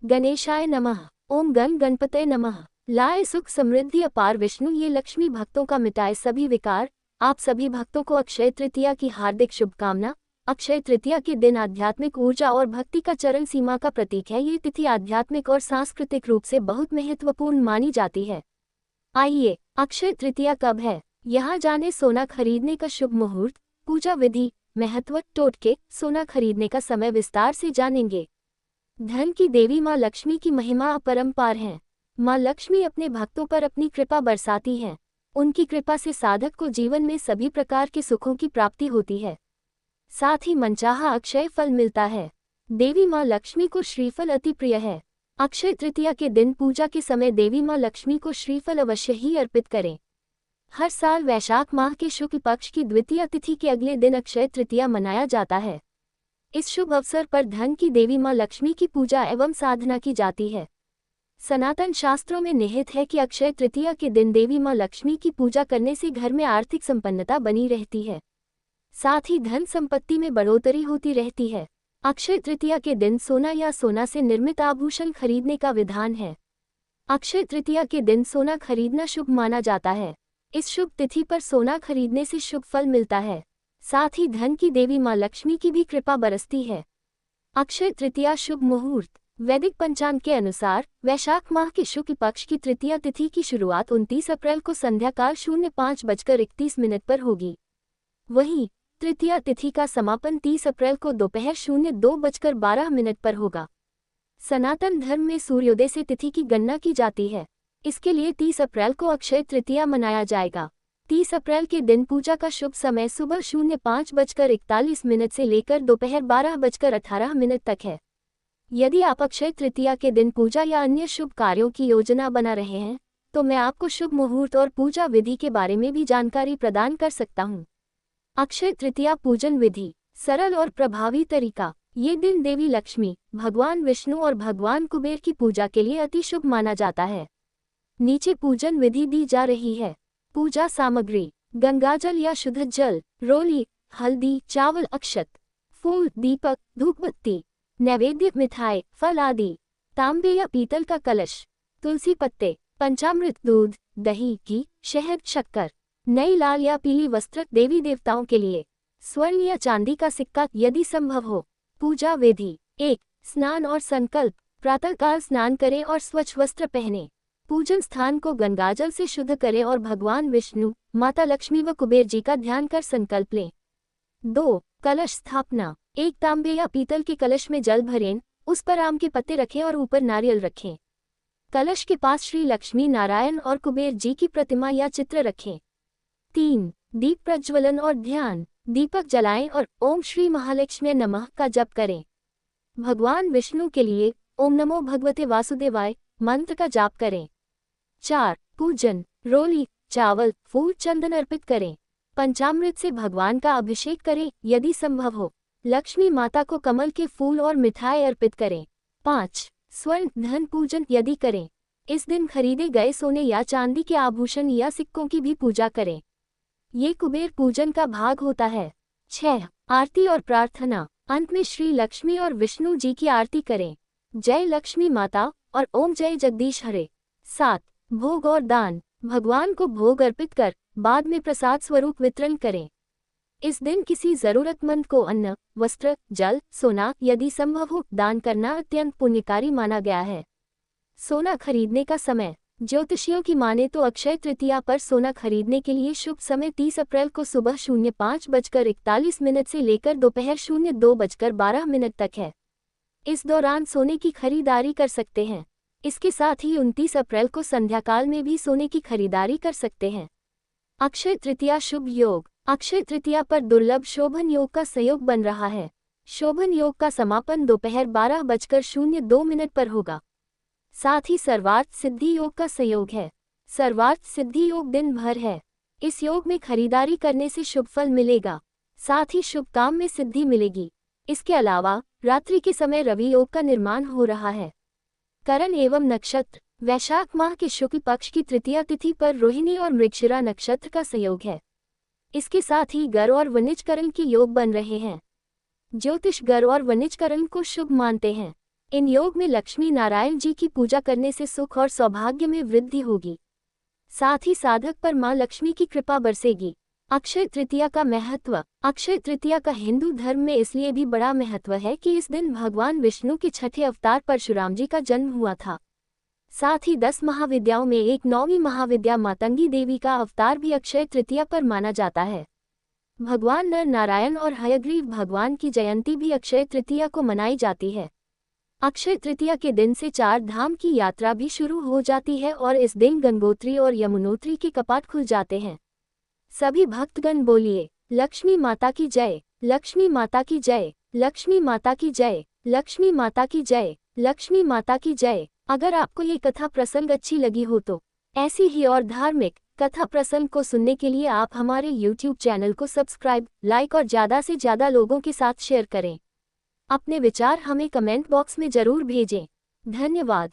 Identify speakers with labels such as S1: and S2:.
S1: गणेशाय नमः। ओम गण गणपतये नमः। लाए सुख समृद्धि अपार विष्णु ये लक्ष्मी भक्तों का मिटाए सभी विकार। आप सभी भक्तों को अक्षय तृतीया की हार्दिक शुभकामना। अक्षय तृतीया के दिन आध्यात्मिक ऊर्जा और भक्ति का चरम सीमा का प्रतीक है। ये तिथि आध्यात्मिक और सांस्कृतिक रूप से बहुत महत्वपूर्ण मानी जाती है। आइए, अक्षय तृतीया कब है, यहाँ जाने सोना खरीदने का शुभ मुहूर्त, पूजा विधि, महत्व, टोटके, सोना खरीदने का समय विस्तार से जानेंगे। धन की देवी माँ लक्ष्मी की महिमा अपरंपार है। माँ लक्ष्मी अपने भक्तों पर अपनी कृपा बरसाती हैं। उनकी कृपा से साधक को जीवन में सभी प्रकार के सुखों की प्राप्ति होती है, साथ ही मनचाहा अक्षय फल मिलता है। देवी माँ लक्ष्मी को श्रीफल अति प्रिय है। अक्षय तृतीया के दिन पूजा के समय देवी माँ लक्ष्मी को श्रीफल अवश्य ही अर्पित करें। हर साल वैशाख माह के शुक्ल पक्ष की द्वितीय तिथि के अगले दिन अक्षय तृतीया मनाया जाता है। इस शुभ अवसर पर धन की देवी माँ लक्ष्मी की पूजा एवं साधना की जाती है। सनातन शास्त्रों में निहित है कि अक्षय तृतीया के दिन देवी माँ लक्ष्मी की पूजा करने से घर में आर्थिक संपन्नता बनी रहती है, साथ ही धन संपत्ति में बढ़ोतरी होती रहती है। अक्षय तृतीया के दिन सोना या सोना से निर्मित आभूषण खरीदने का विधान है। अक्षय तृतीया के दिन सोना खरीदना शुभ माना जाता है। इस शुभ तिथि पर सोना खरीदने से शुभ फल मिलता है, साथ ही धन की देवी माँ लक्ष्मी की भी कृपा बरसती है। अक्षय तृतीया शुभ मुहूर्त। वैदिक पंचांग के अनुसार वैशाख माह के शुक्ल पक्ष की तृतीया तिथि की शुरुआत 29 अप्रैल को संध्याकाल 05:31 पर होगी। वहीं तृतीया तिथि का समापन 30 अप्रैल को दोपहर 02:12 पर होगा। सनातन धर्म में सूर्योदय से तिथि की गणना की जाती है। इसके लिए 30 अप्रैल को अक्षय तृतीया मनाया जाएगा। 30 अप्रैल के दिन पूजा का शुभ समय सुबह 05:41 से लेकर दोपहर 12:18 तक है। यदि आप अक्षय तृतीया के दिन पूजा या अन्य शुभ कार्यों की योजना बना रहे हैं, तो मैं आपको शुभ मुहूर्त और पूजा विधि के बारे में भी जानकारी प्रदान कर सकता हूँ। अक्षय तृतीया पूजन विधि। सरल और प्रभावी तरीका। ये दिन देवी लक्ष्मी, भगवान विष्णु और भगवान कुबेर की पूजा के लिए अति शुभ माना जाता है। नीचे पूजन विधि दी जा रही है। पूजा सामग्री: गंगाजल या शुद्ध जल, रोली, हल्दी, चावल, अक्षत, फूल, दीपक, धूपबत्ती, नैवेद्य, मिठाई, फल आदि, तांबे या पीतल का कलश, तुलसी पत्ते, पंचामृत, दूध, दही, घी, शहद, शक्कर, नई लाल या पीली वस्त्र देवी देवताओं के लिए, स्वर्ण या चांदी का सिक्का यदि संभव हो। पूजा विधि: 1. स्नान और संकल्प। प्रातःकाल स्नान करें और स्वच्छ वस्त्र पहनें। पूजन स्थान को गंगाजल से शुद्ध करें और भगवान विष्णु, माता लक्ष्मी व कुबेर जी का ध्यान कर संकल्प लें। 2. कलश स्थापना। एक तांबे या पीतल के कलश में जल भरें, उस पर आम के पत्ते रखें और ऊपर नारियल रखें। कलश के पास श्री लक्ष्मी नारायण और कुबेर जी की प्रतिमा या चित्र रखें। 3. दीप प्रज्वलन और ध्यान। दीपक जलाएं और ओम श्री महालक्ष्मी नमः का जप करें। भगवान विष्णु के लिए ओम नमो भगवते वासुदेवाय मंत्र का जाप करें। 4. पूजन। रोली, चावल, फूल, चंदन अर्पित करें। पंचामृत से भगवान का अभिषेक करें यदि संभव हो। लक्ष्मी माता को कमल के फूल और मिठाई अर्पित करें। 5. स्वर्ण धन पूजन यदि करें। इस दिन खरीदे गए सोने या चांदी के आभूषण या सिक्कों की भी पूजा करें। ये कुबेर पूजन का भाग होता है। 6. आरती और प्रार्थना। अंत में श्री लक्ष्मी और विष्णु जी की आरती करें। जय लक्ष्मी माता और ओम जय जगदीश हरे। 7. भोग और दान। भगवान को भोग अर्पित कर बाद में प्रसाद स्वरूप वितरण करें। इस दिन किसी जरूरतमंद को अन्न, वस्त्र, जल, सोना यदि संभव हो दान करना अत्यंत पुण्यकारी माना गया है। सोना खरीदने का समय। ज्योतिषियों की माने तो अक्षय तृतीया पर सोना खरीदने के लिए शुभ समय 30 अप्रैल को सुबह 05:41 से लेकर दोपहर 02:12 तक है। इस दौरान सोने की खरीदारी कर सकते हैं। इसके साथ ही 29 अप्रैल को संध्याकाल में भी सोने की खरीदारी कर सकते हैं। अक्षय तृतीया शुभ योग। अक्षय तृतीया पर दुर्लभ शोभन योग का संयोग बन रहा है। शोभन योग का समापन दोपहर 12:02 पर होगा। साथ ही सर्वार्थ सिद्धि योग का संयोग है। सर्वार्थ सिद्धि योग दिन भर है। इस योग में खरीदारी करने से शुभ फल मिलेगा, साथ ही शुभ काम में सिद्धि मिलेगी। इसके अलावा रात्रि के समय रवि योग का निर्माण हो रहा है। करण एवं नक्षत्र। वैशाख माह के शुक्ल पक्ष की तृतीया तिथि पर रोहिणी और मृगशिरा नक्षत्र का संयोग है। इसके साथ ही गर और वनिजकरण के योग बन रहे हैं। ज्योतिष गर और वनिजकरण को शुभ मानते हैं। इन योग में लक्ष्मी नारायण जी की पूजा करने से सुख और सौभाग्य में वृद्धि होगी। साथ ही साधक पर मां लक्ष्मी की कृपा बरसेगी। अक्षय तृतीया का महत्व। अक्षय तृतीया का हिंदू धर्म में इसलिए भी बड़ा महत्व है कि इस दिन भगवान विष्णु के छठे अवतार परशुराम जी का जन्म हुआ था। साथ ही 10 महाविद्याओं में एक 9वीं महाविद्या मातंगी देवी का अवतार भी अक्षय तृतीया पर माना जाता है। भगवान नर नारायण और हयग्रीव भगवान की जयंती भी अक्षय तृतीया को मनाई जाती है। अक्षय तृतीया के दिन से 4 धाम की यात्रा भी शुरू हो जाती है और इस दिन गंगोत्री और यमुनोत्री के कपाट खुल जाते हैं। सभी भक्तगण बोलिए, लक्ष्मी माता की जय, लक्ष्मी माता की जय, लक्ष्मी माता की जय, लक्ष्मी माता की जय, लक्ष्मी माता की जय। अगर आपको ये कथा प्रसंग अच्छी लगी हो तो ऐसी ही और धार्मिक कथा प्रसंग को सुनने के लिए आप हमारे YouTube चैनल को सब्सक्राइब, लाइक और ज़्यादा से ज़्यादा लोगों के साथ शेयर करें। अपने विचार हमें कमेंट बॉक्स में ज़रूर भेजें। धन्यवाद।